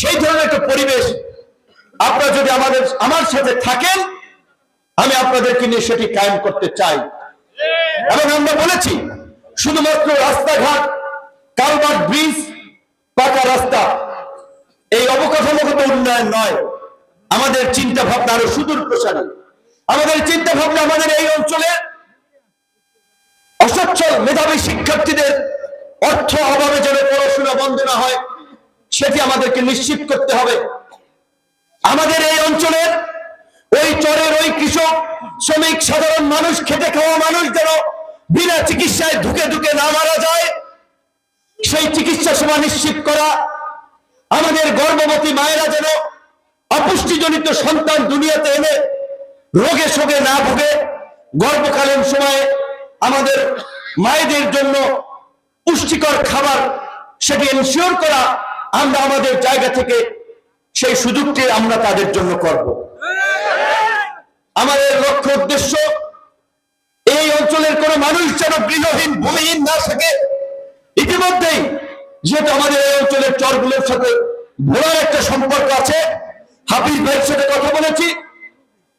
সেই ধরনের একটা পরিবেশ আপনারা যদি আমার সাথে থাকেন, আমি আপনাদেরকে নিয়ে সেটি কায়েম করতে চাই। এবং আমরা বলেছি শুধুমাত্র রাস্তাঘাট, কালভার্ট, ব্রিজ, পাকা রাস্তা, এই অবকাঠামোগত উন্নয়ন নয়, আমাদের চিন্তা ভাবনা আরো সুদূর প্রসারী। আমাদের চিন্তা ভাবনা আমাদের এই অঞ্চলে অসচ্ছল মেধাবী শিক্ষার্থীদের অর্থ অভাবে যেন পড়াশোনা বন্ধ না হয়, সেটি আমাদেরকে নিশ্চিত করতে হবে। আমাদের এই অঞ্চলের ওই চরের ওই কৃষক, শ্রমিক, সাধারণ মানুষ, খেটে খাওয়া মানুষ যেন বিনা চিকিৎসায় ধুকে ধুকে না মারা যায়, সেই চিকিৎসা সেবা নিশ্চিত করা। আমাদের গর্ভবতী মায়েরা যেন অপুষ্টিজনিত সন্তান দুনিয়াতে এনে রোগে শোগে না ভুগে, গর্ভকালীন সময়ে আমাদের মায়েদের জন্য পুষ্টিকর খাবার সেটি এনশিওর করা, আমরা আমাদের জায়গা থেকে সেই সুযোগটি আমরা তাদের জন্য করব। আমাদের লক্ষ্য উদ্দেশ্য এই অঞ্চলের কোন মানুষ যেন গৃহহীন, ভূমিহীন না থাকে। ইতিমধ্যেই যেহেতু আমাদের এই অঞ্চলের চরগুলোর সাথে ভোলার একটা সম্পর্ক আছে, হাফিজ ভাইয়ের সাথে কথা বলেছি।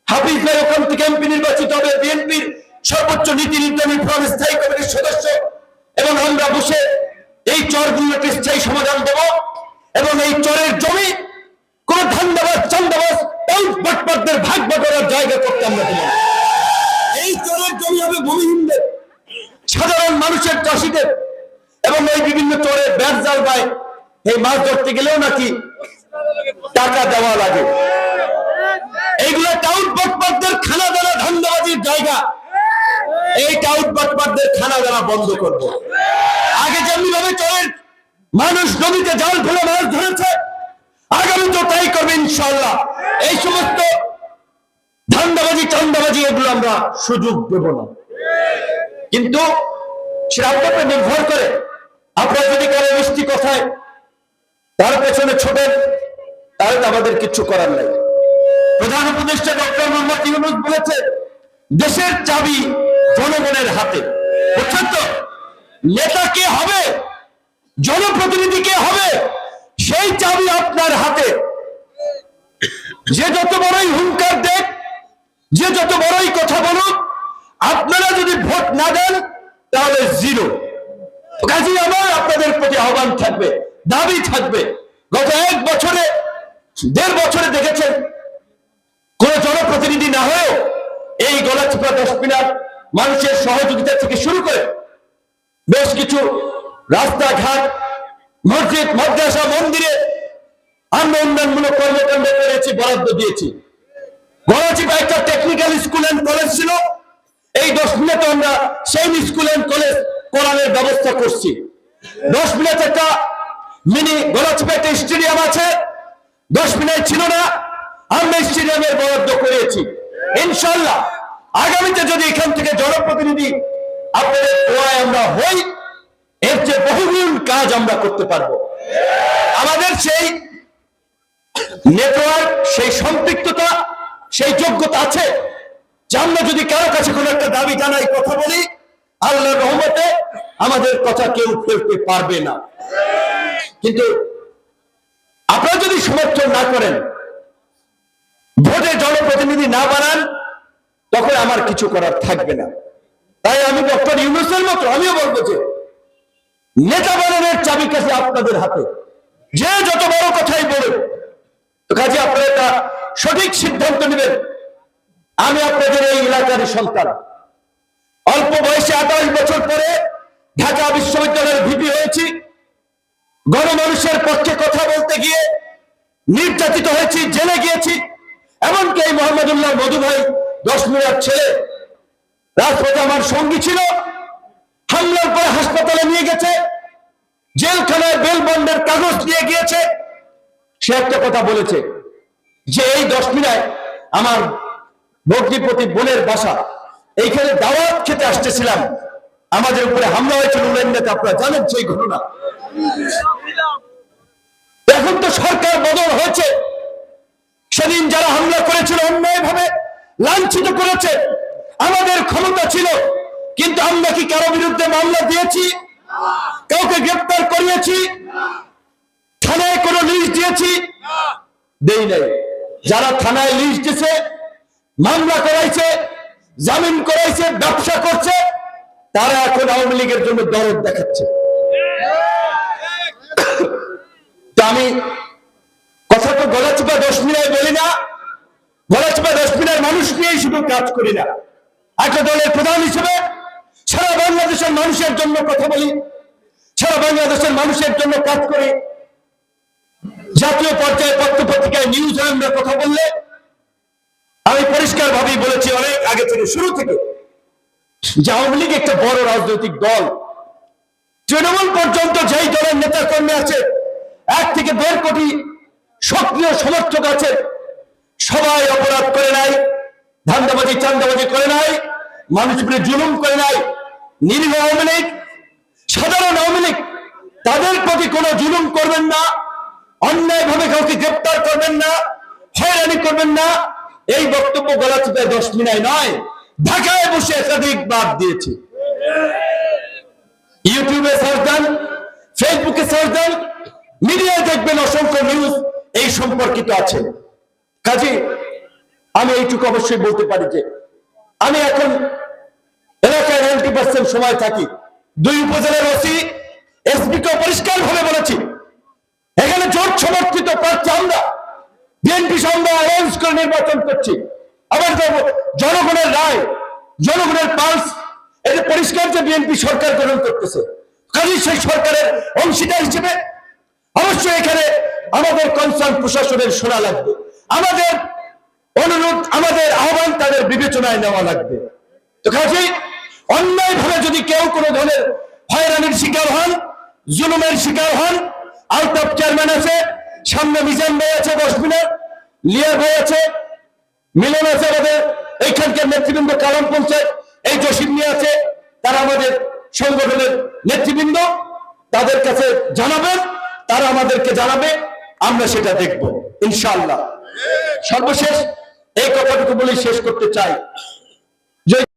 হাফিজ ভাই ওখান থেকে এমপি নির্বাচিত হবে, বিএনপির সর্বোচ্চ নীতি নির্ধারণী ফোরাম স্থায়ী কমিটির সদস্য, এবং আমরা বসে এই চরগুলোকে স্থায়ী সমাধান দেব। এবং এই চরের জমি কোন ধান্দাবাজ, চান্দাবাজ, বাটপারদের ভাগ করার জায়গা করতে আমরা দেব। এই চরের জমি হবে ভূমিহীনদের, সাধারণ মানুষের, চাষীদের। এবং এই বিভিন্ন চরের ব্যাট জাল গায়ে এই মাছ ধরতে গেলেও নাকি টাকা দেওয়া লাগে। এইগুলো টাউট বাটপারদের খানা দানা, ধান্দাবাজির জায়গা। এই টাউট বাটপারদের খানা দানা বন্ধ করব। আগে যেমনি ভাবে চরের মানুষ নদীতে জাল ফেলে মাছ ধরেছে, আগামী তো তাই করবে ইনশাআল্লাহ। এই সমস্ত ধান্দাবাজি, চান্দাবাজি এগুলো আমরা সুযোগ দেব না। কিন্তু সেটা আপনার উপর নির্ভর করে। আপনারা যদি কারো মিষ্টি কথায় তার পেছনে ছোটেন, তাহলে আমাদের কিছু করার নাই। প্রধান উপদেষ্টা ডক্টর মোহাম্মদ ইউনূস বলেছে, দেশের চাবি জনগণের হাতে। বুঝছেন তো? নেতা কে হবে, জনপ্রতিনিধি কে হবে, সেই চাবি আপনার হাতে। যে যত বড়ই হুঙ্কার দেখ, যে যত বড়ই কথা বলুক, আপনারা যদি ভোট না দেন তাহলে জিরো। কাজেই আমার আপনাদের প্রতি আহ্বান থাকবে, দাবি থাকবে। গত 1 বছরে, 1.5 বছরে দেখেছেন কোন জনপ্রতিনিধি না হয়েও এই গলাচিপা দশমিনার মানুষের সহযোগিতা থেকে শুরু করে বেশ কিছু রাস্তাঘাট, মসজিদ, মাদ্রাসা, মন্দিরে আমরা উন্নয়নমূলক কর্মকাণ্ড করেছি, বরাদ্দ দিয়েছি। গলাচিপা একটা টেকনিক্যাল স্কুল অ্যান্ড কলেজ ছিল, এই 10 মিনিটে আমরা সেই স্কুল অ্যান্ড কলেজ করানোর ব্যবস্থা করছি। 10 মিনিট একটা মিনি গলাচিপা একটা স্টেডিয়াম আছে, 10 মিনিট ছিল না, আমরা স্টেডিয়ামের বরাদ্দ করেছি। ইনশাআল্লাহ আগামীতে যদি এখান থেকে জনপ্রতিনিধি আপনাদের দোয়ায় আমরা হই, এর চেয়ে বহুগুণ কাজ আমরা করতে পারবো। আমাদের সেই নেটওয়ার্ক, সেই সম্পৃক্ততা, সেই যোগ্যতা আছে যে আমরা যদি কারো কাছে কোনো একটা দাবি জানাই, কথা বলি, আল্লাহর রহমতে আমাদের কথা কেউ ফেলতে পারবে না। কিন্তু আপনারা যদি সমর্থন না করেন, ভোটে জনপ্রতিনিধি না বানান, তখন আমার কিছু করার থাকবে না। তাই আমি ডক্টর ইউনূসের মতো আমিও বলবো যে নেতা বানানোর চাবিকাঠি আপনাদের হাতে। যে যত বড় কথাই বলুন, কাজে আপনারা একটা সঠিক সিদ্ধান্ত নেবেন। আমি আপনাদের এই এলাকারই সন্তান, অল্প বয়সে 28 বছর পরে ঢাকা বিশ্ববিদ্যালয়ের ভিপি হয়েছি। গণমানুষের পক্ষে কথা বলতে গিয়ে নির্যাতিত হয়েছি, জেলে গিয়েছি। এমনকি এই মোহাম্মদুল্লাহ মধু ভাই 10 মিনিট ছেলে রাজপথে আমার সঙ্গী ছিল, হামলার পরে হাসপাতালে নিয়ে গেছে, জেলখানায় বেল বন্ডের কাগজ নিয়ে গিয়েছে। সে একটা কথা বলেছে যে এই 10 মিনিট আমার ভগ্নিপতি বোনের বাসা, এইখানে দাওয়াত খেতে আসতেছিলাম, আমাদের উপরে হামলা হয়েছিল উল্লেন্ডাতে। আপনারা জানেন সেই ঘটনা। এখন তো সরকার বদল হয়েছে, সেদিন যারা হামলা করেছিল অন্যায়ভাবে লাঞ্ছিত করেছে, আমাদের ক্ষমতা ছিল, কিন্তু আমরা কি কারো বিরুদ্ধে মামলা দিয়েছি? কাউকে গ্রেফতার করিয়েছি? থানায় কোনো লিস্ট দিয়েছি? দেই নাই। যারা থানায় লিস্ট দিছে, মামলা করাইছে, জামিন করাইছে, ব্যবসা করছে, তারা এখন আওয়ামী লীগের জন্য দরদ দেখাচ্ছে। তো আমি কথা তো গলাচিপা দশ মিনায় বলি না, গলাচিপা দশ মিনার মানুষ নিয়েই শুধু কাজ করি না, একটা দলের প্রধান হিসেবে সারা বাংলাদেশের মানুষের জন্য কথা বলি, সারা বাংলাদেশের মানুষের জন্য কাজ করি। জাতীয় পর্যায়ে পত্রপত্রিকায় নিউজ আমরা কথা বললে আমি পরিষ্কার ভাবেই বলেছি অনেক আগে থেকে, শুরু থেকে, যে আওয়ামী লীগ একটা বড় রাজনৈতিক দল। তৃণমূল পর্যন্ত যেই দলের নেতা কর্মী আছে, 1 থেকে 1.5 কোটি সক্রিয় সমর্থক আছে, সবাই অপরাধ করে নাই, ধান্দাবাজি চান্দাবাজি করে নাই, মানুষ উপরে জুলুম করে নাই। নিরীহ আওয়ামী লীগ, সাধারণ আওয়ামী লীগ, তাদের প্রতি কোনো জুলুম করবেন না, অন্যায়ভাবে কাউকে গ্রেপ্তার করবেন না, হয়রানি করবেন না, এই বক্তব্য গলাচিপায় 10 মিনায় নয়, ঢাকায় বসে একাধিকবার দিয়েছে। ইউটিউবে সার্চ দেন, ফেসবুকে সার্চ দেন, মিডিয়ায় দেখবেন অসংখ্য নিউজ এই সম্পর্কিত আছে। কাজে আমি এইটুকু অবশ্যই বলতে পারি যে আমি এখন এলাকায় 90% সময় থাকি। 2 উপজেলার ওসি এসপি কে পরিষ্কার ভাবে বলেছি, এখানে জোট সমর্থিত প্রার্থী আমরা, বিএনপি সঙ্গে অ্যালায়েন্স করে নির্বাচন করছি। আবার জনগণের রায়, জনগণের পালস, এটা পরিষ্কার যে বিএনপি সরকার গঠন করতেছে। কাজেই সেই সরকারের অংশীদার হিসেবে অবশ্যই এখানে আমাদের কনসার্ন প্রশাসনের শোনা লাগবে, আমাদের অনুরোধ, আমাদের আহ্বান তাদের বিবেচনায় নেওয়া লাগবে। তো কাজেই অন্যায়ভাবে যদি কেউ কোনো ধরনের হয়রানির শিকার হন, জুলুমের শিকার হন, আলতাফ চেয়ারম্যান আছে, সামনে মিজান ভাই আছে, 10 মিনিট লিয়া ভাই আছে, মিলন আছে, আমাদের এইখানকার নেতৃবৃন্দ, কালাম পঞ্চায়েত এই জসিম নিয়ে আছে, তারা আমাদের সংগঠনের নেতৃবৃন্দ, তাদের কাছে জানাবেন, তারা আমাদেরকে জানাবে, আমরা সেটা দেখব ইনশাআল্লাহ। সর্বশেষ এই কথাটুকু বলেই শেষ করতে চাই।